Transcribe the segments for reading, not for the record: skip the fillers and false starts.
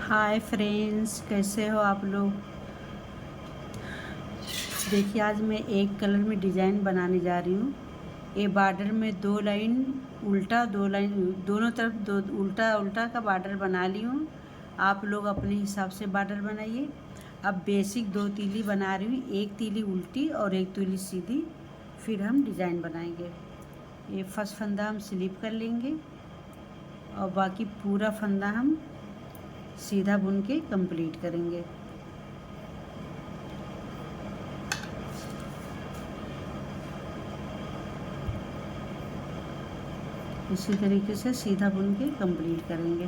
Hi friends, कैसे हो आप लोग। देखिए, आज मैं एक कलर में डिज़ाइन बनाने जा रही हूँ। ये बॉर्डर में 2 लाइन उल्टा, 2 लाइन दोनों तरफ, 2 उल्टा उल्टा का बॉर्डर बना ली हूँ। आप लोग अपने हिसाब से बॉर्डर बनाइए। अब बेसिक 2 तीली बना रही हूँ, एक तीली उल्टी और एक तीली सीधी, फिर हम डिज़ाइन बनाएंगे। ये फर्स्ट फंदा हम स्लिप कर लेंगे और बाकी पूरा फंदा हम सीधा बुन के कंप्लीट करेंगे। इसी तरीके से सीधा बुन के कंप्लीट करेंगे।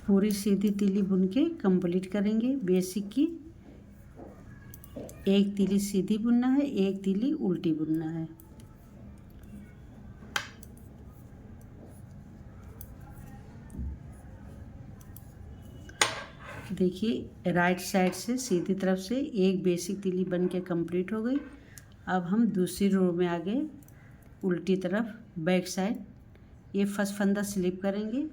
पूरी सीधी तीली बुन के कंप्लीट करेंगे। बेसिक की एक तीली सीधी बुनना है, एक तीली उल्टी बुनना है। देखिए, राइट साइड से सीधी तरफ से एक बेसिक तीली बन के कंप्लीट हो गई। अब हम दूसरी रो में आगे उल्टी तरफ बैक साइड ये फर्स्ट फंदा स्लिप करेंगे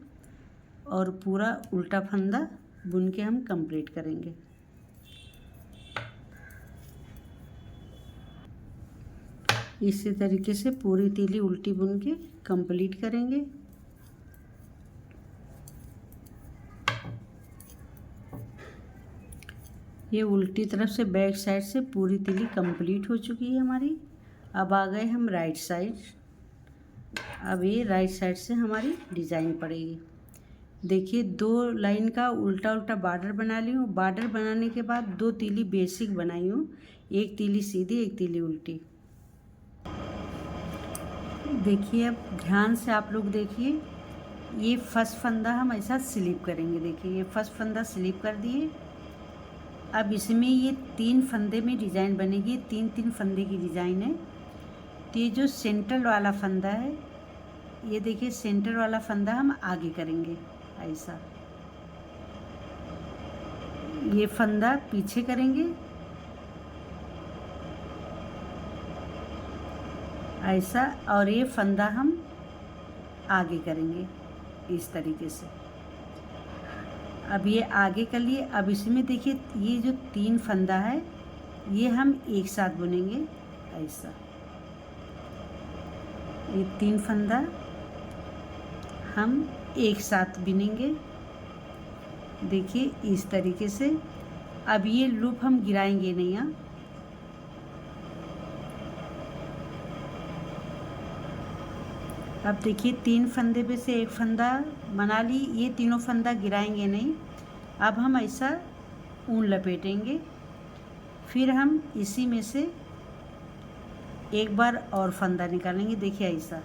और पूरा उल्टा फंदा बुन के हम कंप्लीट करेंगे। इसी तरीके से पूरी तीली उल्टी बुन के कंप्लीट करेंगे। ये उल्टी तरफ से बैक साइड से पूरी तीली कंप्लीट हो चुकी है हमारी। अब आ गए हम राइट साइड। अब ये राइट साइड से हमारी डिज़ाइन पड़ेगी। देखिए, 2 लाइन का उल्टा उल्टा बॉर्डर बना ली हूँ। बॉर्डर बनाने के बाद 2 तीली बेसिक बनाई हूँ, एक तीली सीधी, एक तीली उल्टी। देखिए, अब ध्यान से आप लोग देखिए, ये फर्स्ट फंदा हम ऐसा स्लिप करेंगे। देखिए, ये फर्स्ट फंदा स्लिप कर दिए। अब इसमें ये 3 फंदे में डिज़ाइन बनेगी। 3-3 फंदे की डिज़ाइन है। तो ये जो सेंटर वाला फंदा है, ये देखिए, सेंटर वाला फंदा हम आगे करेंगे ऐसा। ये फंदा पीछे करेंगे ऐसा, और ये फंदा हम आगे करेंगे इस तरीके से। अब ये आगे कर लिए। अब इसमें देखिए, ये जो 3 फंदा है ये हम एक साथ बुनेंगे ऐसा। ये 3 फंदा हम एक साथ बुनेंगे। देखिए, इस तरीके से। अब ये लूप हम गिराएंगे नहीं। यहाँ अब देखिए, 3 फंदे पे से एक फंदा बना ली। ये तीनों फंदा गिराएंगे नहीं। अब हम ऐसा ऊन लपेटेंगे। फिर हम इसी में से एक बार और फंदा निकालेंगे। देखिए ऐसा।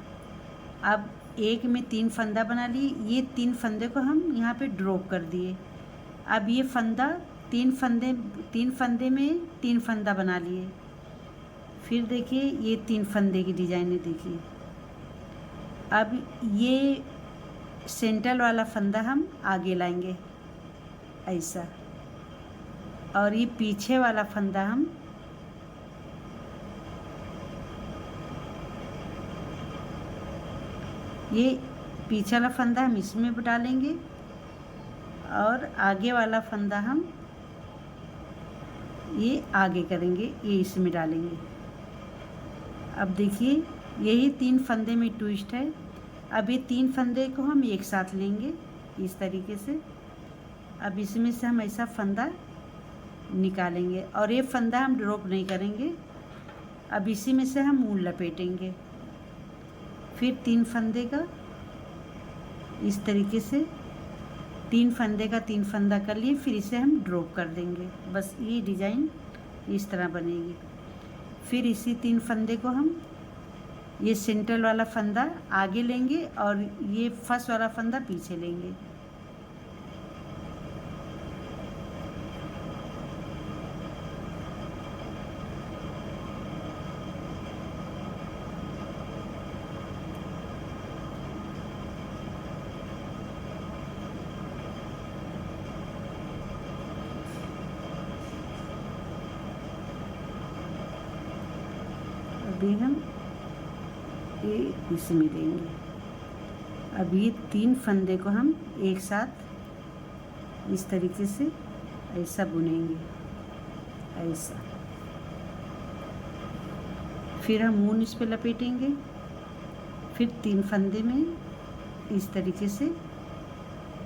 अब एक में 3 फंदा बना लिए। ये 3 फंदे को हम यहाँ पे ड्रॉप कर दिए। अब ये फंदा 3 फंदे में 3 फंदा बना लिए। फिर देखिए, ये 3 फंदे की डिज़ाइन है। देखिए, अब ये सेंटर वाला फंदा हम आगे लाएंगे ऐसा, और ये पीछे वाला फंदा हम ये पीछे वाला फंदा हम इसमें डालेंगे और आगे वाला फंदा हम ये आगे करेंगे, ये इसमें डालेंगे। अब देखिए, यही 3 फंदे में ट्विस्ट है। अब ये 3 फंदे को हम एक साथ लेंगे इस तरीके से। अब इसमें से हम ऐसा फंदा निकालेंगे और ये फंदा हम ड्रॉप नहीं करेंगे। अब इसी में से हम ऊन लपेटेंगे। फिर 3 फंदे का इस तरीके से 3 फंदे का 3 फंदा कर लिए, फिर इसे हम ड्रॉप कर देंगे। बस ये डिज़ाइन इस तरह बनेगी। फिर इसी 3 फंदे को हम ये सेंटर वाला फंदा आगे लेंगे और ये फर्स्ट वाला फंदा पीछे लेंगे। अभी हम ये इसमें देंगे। अब ये 3 फंदे को हम एक साथ इस तरीके से ऐसा बुनेंगे, ऐसा। फिर हम ऊन इस पे लपेटेंगे, फिर 3 फंदे में इस तरीके से,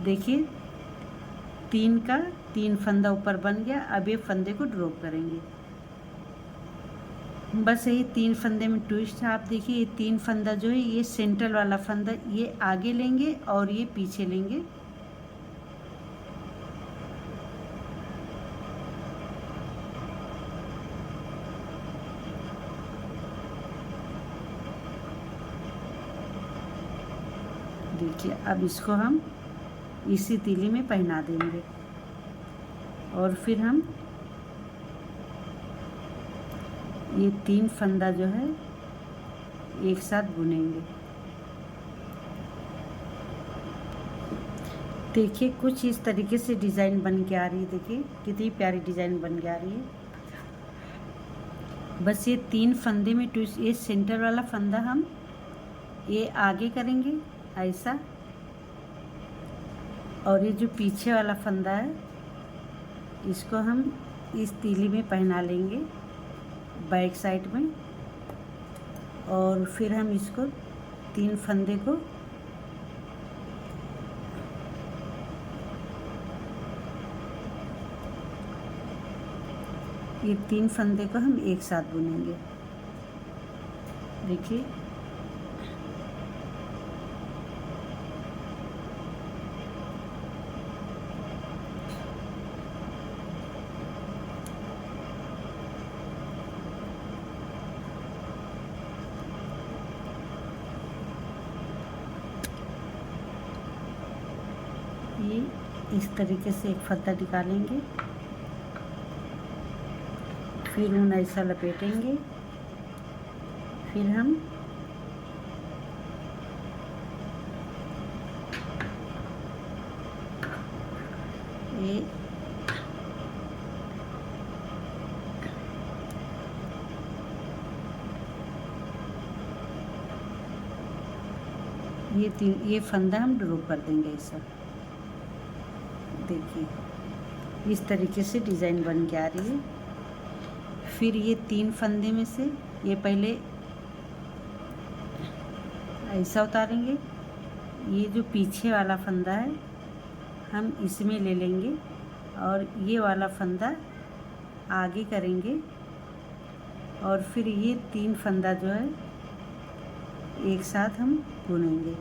देखिए 3 का 3 फंदा ऊपर बन गया। अब ये फंदे को ड्रॉप करेंगे, बस यही 3 फंदे में ट्विस्ट है। आप देखिए ये 3 फंदा जो है, ये सेंटर वाला फंदा ये आगे लेंगे और ये पीछे लेंगे। देखिए अब इसको हम इसी तीली में पहना देंगे और फिर हम ये 3 फंदा जो है एक साथ बुनेंगे। देखिए कुछ इस तरीके से डिज़ाइन बन के आ रही है, देखिए कितनी प्यारी डिज़ाइन बन के आ रही है। बस ये 3 फंदे में ट्विस्ट, ये सेंटर वाला फंदा हम ये आगे करेंगे ऐसा, और ये जो पीछे वाला फंदा है इसको हम इस तीली में पहना लेंगे बैक साइड में, और फिर हम इसको 3 फंदे को ये 3 फंदे को हम एक साथ बुनेंगे। देखिए ये इस तरीके से एक फंदा निकालेंगे, फिर ऊन ऐसा लपेटेंगे, फिर हम ये फंदा हम ड्रॉप कर देंगे ऐसा। देखिए इस तरीके से डिज़ाइन बन के आ रही है। फिर ये 3 फंदे में से ये पहले ऐसा उतारेंगे, ये जो पीछे वाला फंदा है हम इसमें ले लेंगे और ये वाला फंदा आगे करेंगे, और फिर ये 3 फंदा जो है एक साथ हम बुनेंगे।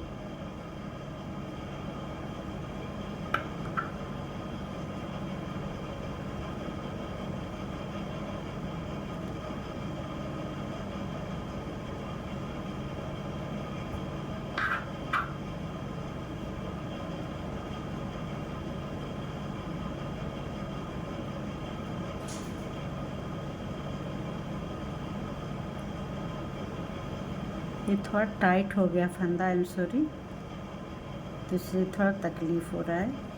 ये थोड़ा टाइट हो गया फंदा, आई एम सॉरी, तो इससे थोड़ा तकलीफ़ हो रहा है।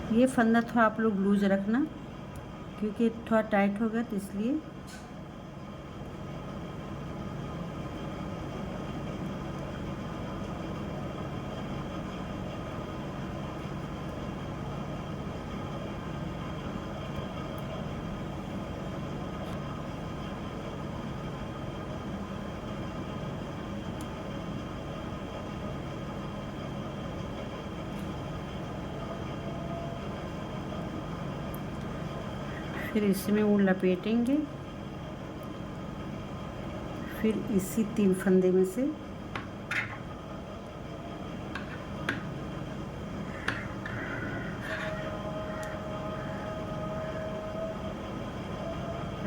ये फंदा थोड़ा आप लोग लूज रखना, क्योंकि थोड़ा टाइट हो गया तो इसलिए। फिर इसमें ऊन लपेटेंगे, फिर इसी 3 फंदे में से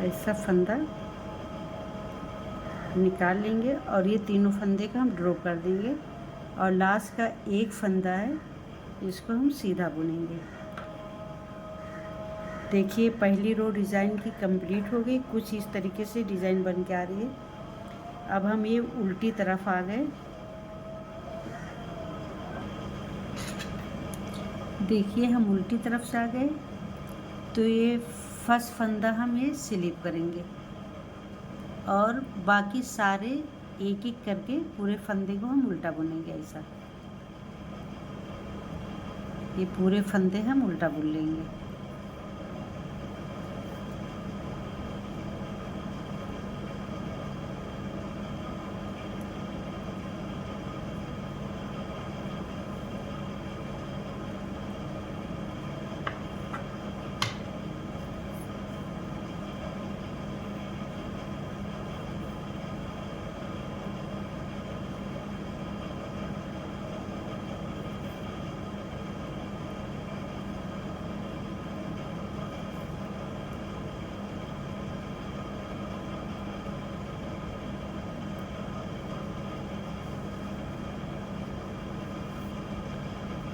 ऐसा फंदा निकाल लेंगे और ये तीनों फंदे का हम ड्रॉ कर देंगे, और लास्ट का एक फंदा है इसको हम सीधा बुनेंगे। देखिए पहली रो डिज़ाइन की कंप्लीट हो गई, कुछ इस तरीके से डिज़ाइन बन के आ रही है। अब हम ये उल्टी तरफ आ गए। देखिए हम उल्टी तरफ से आ गए, तो ये फर्स्ट फंदा हम ये स्लिप करेंगे और बाकी सारे एक एक करके पूरे फंदे को हम उल्टा बुनेंगे। ऐसा ये पूरे फंदे हम उल्टा बुन लेंगे।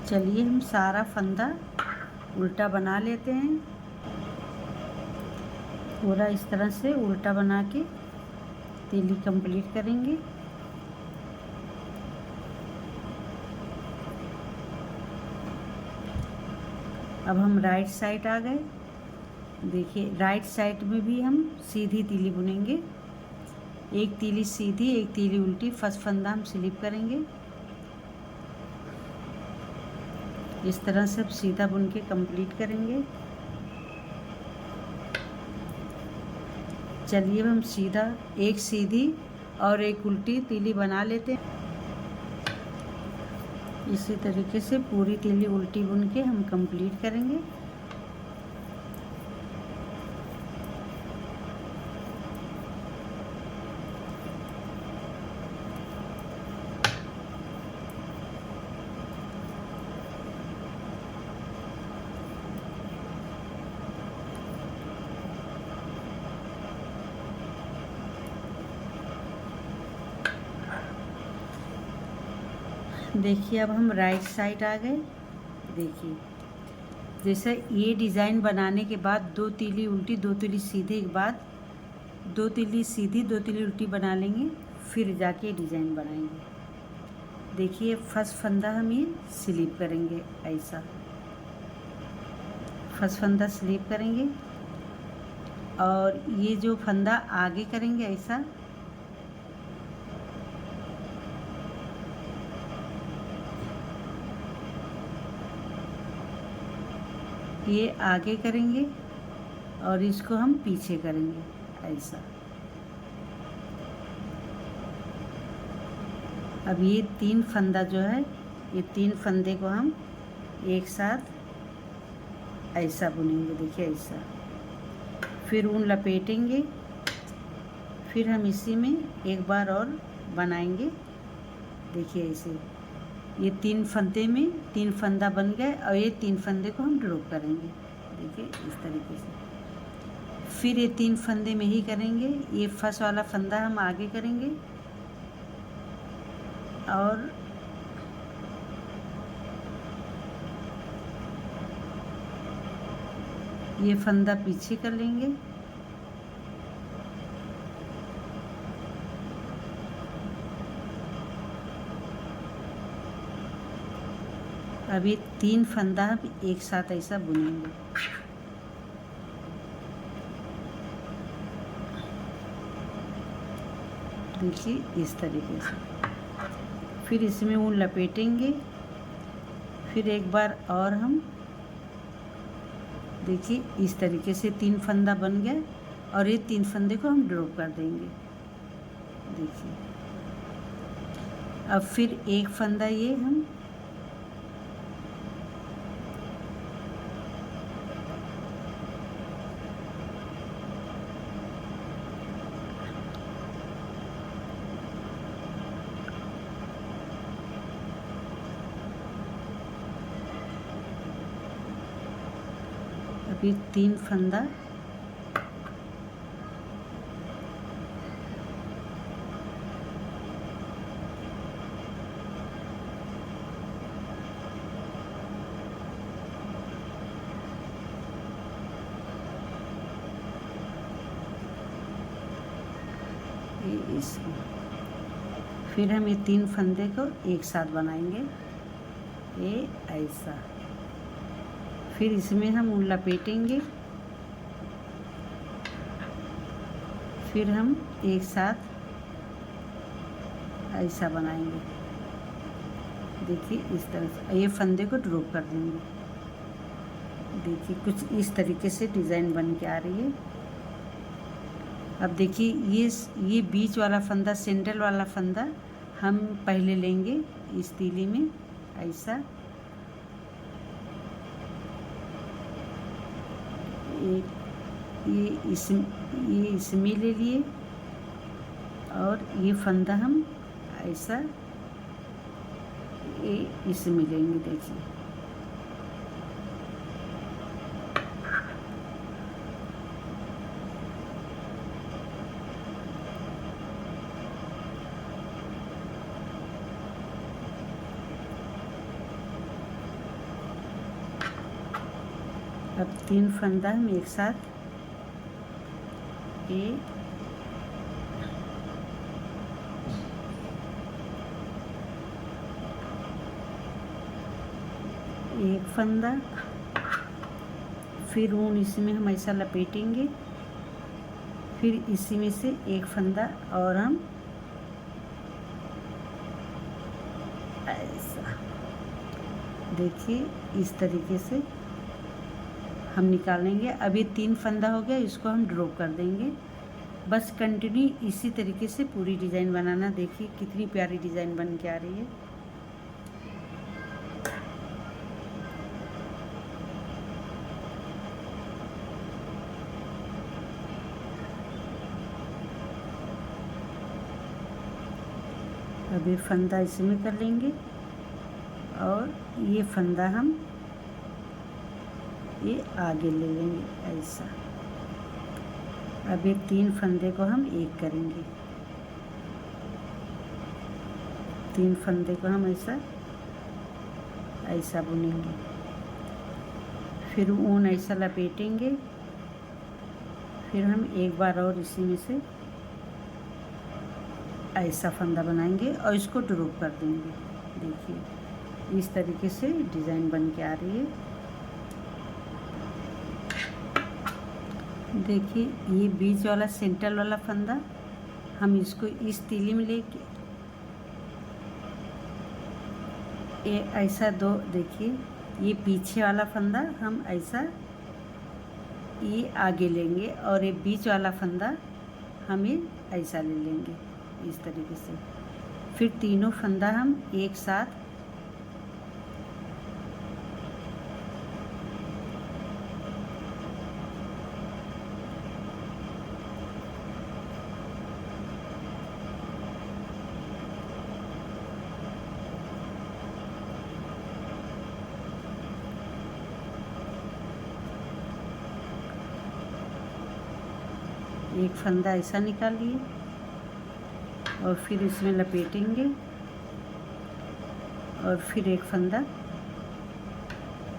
चलिए हम सारा फंदा उल्टा बना लेते हैं। पूरा इस तरह से उल्टा बना के तीली कंप्लीट करेंगे। अब हम राइट साइड आ गए। देखिए राइट साइड में भी हम सीधी तीली बुनेंगे। एक तीली सीधी, एक तीली उल्टी। फर्स्ट फंदा हम स्लिप करेंगे। इस तरह से अब सीधा बुन के कंप्लीट करेंगे। चलिए अब हम सीधा एक सीधी और एक उल्टी तीली बना लेते हैं। इसी तरीके से पूरी तीली उल्टी बुन के हम कंप्लीट करेंगे। देखिए अब हम राइट साइड आ गए। देखिए जैसे ये डिज़ाइन बनाने के बाद दो तीली उल्टी दो तीली सीधे के बाद दो तीली सीधी दो तीली उल्टी बना लेंगे, फिर जाके डिज़ाइन बनाएंगे। देखिए फर्स्ट फंदा हम ये स्लिप करेंगे। ऐसा फर्स्ट फंदा स्लिप करेंगे और ये जो फंदा आगे करेंगे ऐसा, ये आगे करेंगे और इसको हम पीछे करेंगे। ऐसा अब ये तीन फंदा जो है, ये तीन फंदे को हम एक साथ ऐसा बुनेंगे। देखिए ऐसा, फिर ऊन लपेटेंगे, फिर हम इसी में एक बार और बनाएंगे। देखिए ऐसे ये तीन फंदे में तीन फंदा बन गए और ये तीन फंदे को हम ड्रॉप करेंगे। देखिए इस तरीके से फिर ये तीन फंदे में ही करेंगे। ये फर्स्ट वाला फंदा हम आगे करेंगे और ये फंदा पीछे कर लेंगे। अब ये तीन फंदा हम एक साथ ऐसा बुनेंगे। देखिए इस तरीके से फिर इसमें ऊन लपेटेंगे, फिर एक बार और हम देखिए इस तरीके से तीन फंदा बन गया और ये तीन फंदे को हम ड्रॉप कर देंगे। देखिए अब फिर एक फंदा ये हम अभी तीन फंदा ये इसमें फिर हम ये 3 फंदे को एक साथ बनाएंगे, ये ऐसा। फिर इसमें हम ऊन लपेटेंगे, फिर हम एक साथ ऐसा बनाएंगे। देखिए इस तरह से ये फंदे को ड्रॉप कर देंगे। देखिए कुछ इस तरीके से डिज़ाइन बन के आ रही है। अब देखिए ये बीच वाला फंदा, सेंटर वाला फंदा हम पहले लेंगे इस तीली में ऐसा। ये इसमें ले लिए और ये फंदा हम ऐसा ये इसमें लेंगे। देखिए अब 3 फंदा हम एक साथ ये एक फंदा, फिर ऊन इसमें हम ऐसा लपेटेंगे, फिर इसी में से एक फंदा और हम ऐसा। देखिए इस तरीके से हम निकालेंगे। अब ये 3 फंदा हो गया, इसको हम ड्रॉप कर देंगे। बस कंटिन्यू इसी तरीके से पूरी डिज़ाइन बनाना। देखिए कितनी प्यारी डिज़ाइन बन के आ रही है। अब ये फंदा इसमें कर लेंगे और ये फंदा हम ये आगे ले लेंगे ऐसा। अब ये 3 फंदे को हम एक करेंगे, 3 फंदे को हम ऐसा बुनेंगे, फिर ऊन ऐसा लपेटेंगे, फिर हम एक बार और इसी में से ऐसा फंदा बनाएंगे और इसको ड्रॉप कर देंगे। देखिए इस तरीके से डिज़ाइन बन के आ रही है। देखिए ये बीच वाला सेंटर वाला फंदा हम इसको इस तीली में लेके ये ऐसा देखिए ये पीछे वाला फंदा हम ऐसा ये आगे लेंगे और ये बीच वाला फंदा हम ये ऐसा ले लेंगे इस तरीके से। फिर तीनों फंदा हम एक साथ एक फंदा ऐसा निकालिए और फिर इसमें लपेटेंगे और फिर एक फंदा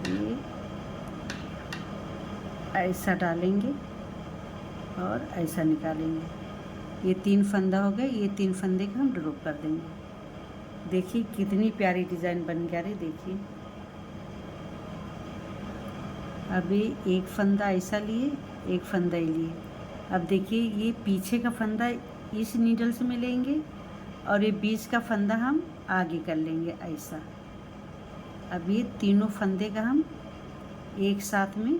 ये ऐसा डालेंगे और ऐसा निकालेंगे। ये 3 फंदा हो गए, ये 3 फंदे को हम ड्रॉप कर देंगे। देखिए कितनी प्यारी डिज़ाइन बन के आ रही। देखिए अभी एक फंदा ऐसा लिए, एक फंदा ही लिए। अब देखिए ये पीछे का फंदा इस नीडल से मिलेंगे और ये बीच का फंदा हम आगे कर लेंगे ऐसा। अब ये तीनों फंदे का हम एक साथ में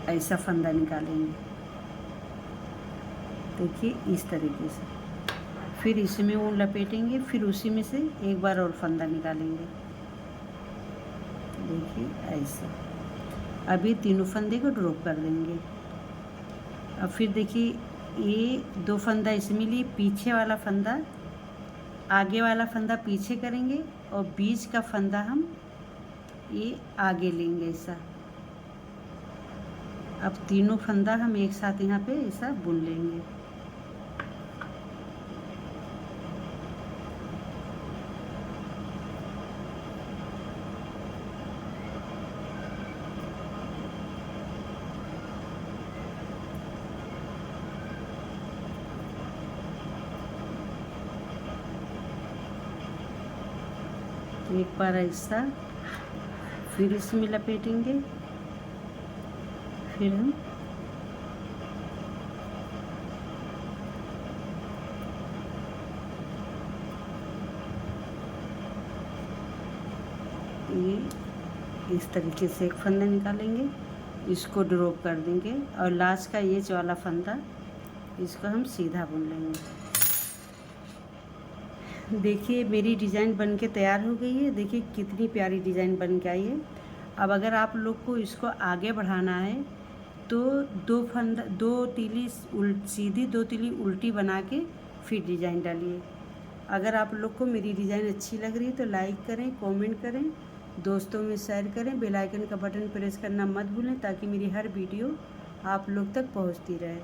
ऐसा फंदा निकालेंगे। देखिए इस तरीके से फिर इसमें ऊन लपेटेंगे, फिर उसी में से एक बार और फंदा निकालेंगे। देखिए ऐसा। अब ये तीनों फंदे को ड्रॉप कर देंगे। अब फिर देखिए ये 2 फंदा इसमें लिए, पीछे वाला फंदा आगे वाला फंदा पीछे करेंगे और बीच का फंदा हम ये आगे लेंगे ऐसा। अब तीनों फंदा हम एक साथ यहाँ पे ऐसा बुन लेंगे। एक बार ऐसा, फिर इसमें लपेटेंगे, फिर हम ये इस तरीके से एक फंदा निकालेंगे, इसको ड्रॉप कर देंगे और लास्ट का ये वाला फंदा इसको हम सीधा बुन लेंगे। देखिए मेरी डिज़ाइन बन के तैयार हो गई है। देखिए कितनी प्यारी डिज़ाइन बन के आई है। अब अगर आप लोग को इसको आगे बढ़ाना है तो दो तीली सीधी, दो तीली उल्टी बना के फिर डिज़ाइन डालिए। अगर आप लोग को मेरी डिज़ाइन अच्छी लग रही है तो लाइक करें, कमेंट करें, दोस्तों में शेयर करें, बेल आइकन का बटन प्रेस करना मत भूलें ताकि मेरी हर वीडियो आप लोग तक पहुंचती रहे।